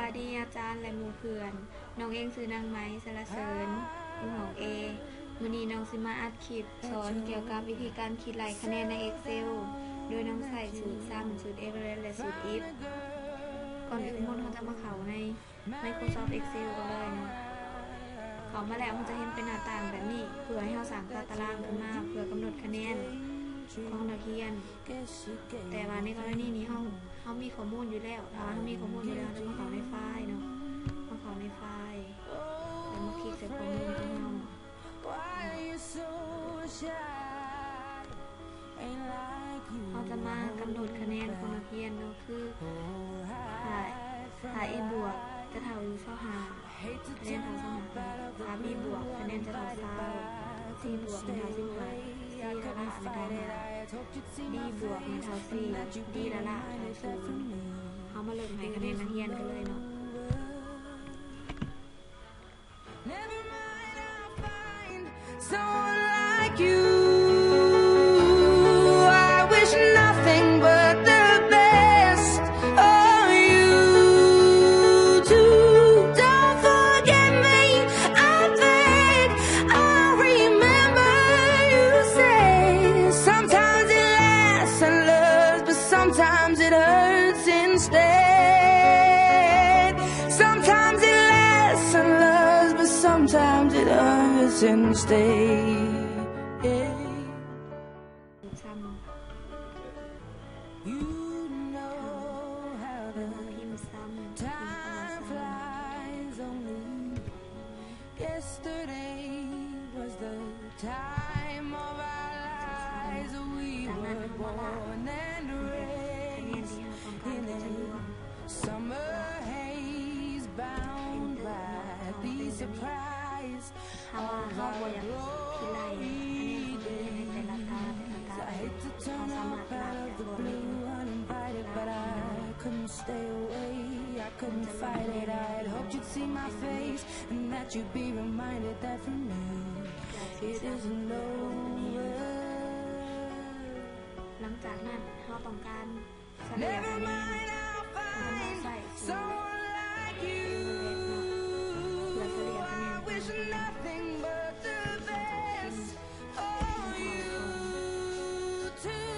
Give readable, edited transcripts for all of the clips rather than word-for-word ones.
ายดีอาจารย์และหมู่เพื่อนน้องเองซื้อนางไม้สารเสริญอยู่ของมื้อนี้น้องสิมาอัดคลิปสอนเกี่ยวกับวิธีการคิดไล่คะแนนใน Excel โดยน้องใส่สูตรซ้ำสูตร Average และสูตร if ก่อนอื่นเราจะมาเข้าใน Microsoft Excel กันเลยนะเข้ามาแล้วมันจะเห็นเป็นหน้าต่างแบบนี้เพื่อให้เราสร้างตารางขึ้นมาเพื่อกำหนดคะแนนของนักเรียนแต่ว่าในกรณีนี้เขามีข้อมูลอยู่แล้วถ้าเขามีข้อมูลอยู่แล้วจะมาเข้าในไฟล์เนาะมาเข้าในไฟล์แล้วมาคลิกใส่ข้อมูลของเราเขาจะมากำหนดคะแนนของนักเรียนเนาะคือถ้า A บวกจะเท่าอยู่เท่าหาคะแนนเท่าเท่าหาถ้า B บวกคะแนนจะเท่าเท่า C บวกเป็นเท่า15 C ละละเป็นเท่า5 D บวกเป็นเท่า4 D ละละเท่า0เขามาเริ่มให้คะแนนนักเรียนกันเลยเนาะSomeone like you, I wish nothing but the best of you too. Don't forget me, I beg. I remember you say sometimes it lasts and loves, but sometimes it hurts instead. Sometimes it lasts and loves, but sometimes it hurts instead. ซ้ำ You know how the พิมพ์ซ้ำ time flies only. Yesterday was the time of our lives. We were born and คะแนน raised ที่เราต้องการ in ก็จะรว a ม summer haze, bound by the surprise ถ้าว่าเขาบอยากคิดไล่คะแนนของเรียนในแต่ละตาเขาสามารถลากแบบรวมเลย uninvited, but I couldn't stay away. I couldn't fight it. I had hoped you'd see my face and that you'd be reminded that for me it isn't over. หลังจากนั้นเขาต้องการเฉลี่ยคะแนนเขามาใส่สูตร Like you, เพื่อเฉลี่ยคะแนน I wish nothing but the best for you too.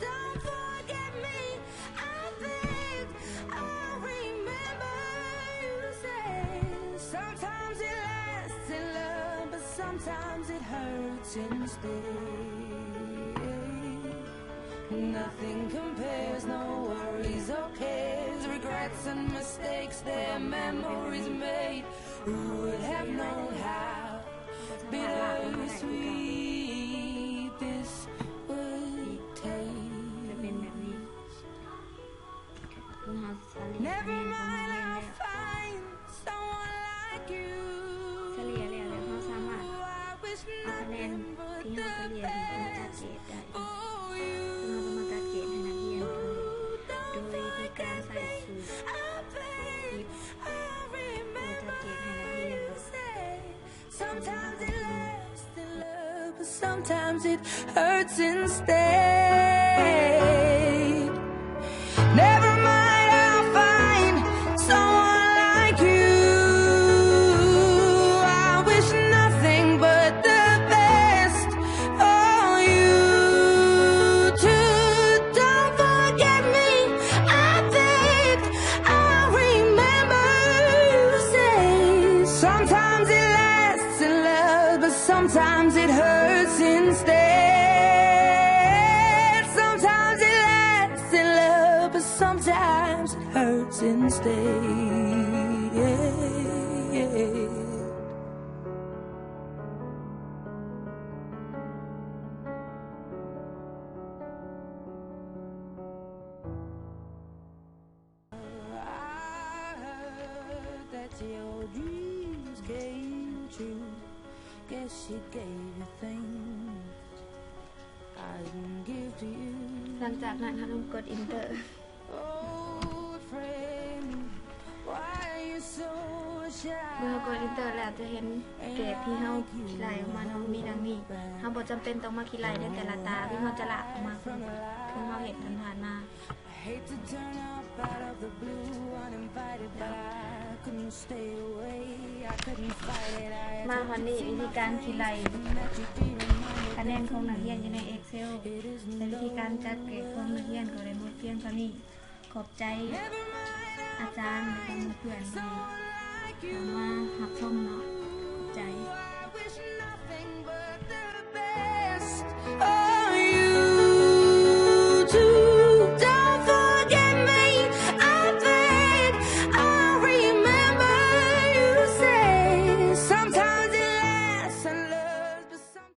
Don't forget me, I beg. I remember you said sometimes it lasts in love, but sometimes it hurts instead. Nothing compares, no worries or cares, regrets and mistakes, their memories made. Who would have known how bittersweet this would จะเป็น taste? แบบนี้คุณเขาเฉลี่ยคะแน Never นของนัก mind, เรียน I'll แล้ว find someone like you. เฉลี่ยแล้วเขาสามารถ I wish เอาคะแนน nothing ที่ but เขาเฉ the ลี่ยมาจัดเกร best ดได้ for ซึ่ง you. เราจะมาจัดเกรดให้นักเรียนกันเลยโดยวิธีการใส่สูตร I beg, I remember you said sometimes it lasts in love, but sometimes it hurts instead. Never mind, I'll find someone like you. I wish nothing but the best for you too. Don't forget me, I beg. I remember you say sometimes it lasts in love, but sometimes it hurts instead. Sometimes it lasts in love, but sometimes it hurts instead. I heard that your dreams came true. Guess she gave you things I didn't give to you. หลังจากนั้นเขาต้องกด enter Old friend, why are you so เมื่อกด enter แล้วจะเห็นเกรดที่เขาคิดไล่ออกมาเนาะมีดังนี้เขาบอกจำเป็นต้องมาคิดไล่ในแต่ละตาที่เขาจะละออกมาคือเขาเห็นผ่านๆมา hate to turn up out of the blue uninvited, but I couldn't stay away. I couldn't fight it. I had มาวันนี้วิธีการคิดไล่คะแนนของนักเรียนอยู่ใน Excel แต่วิธีการจัดเกรดของนักเรียนก็ได้หมดเพียงเท่านี้ขอบใจอาจารย์และเพื่อนๆที่เข้ามารับชมเนาะขอบใจ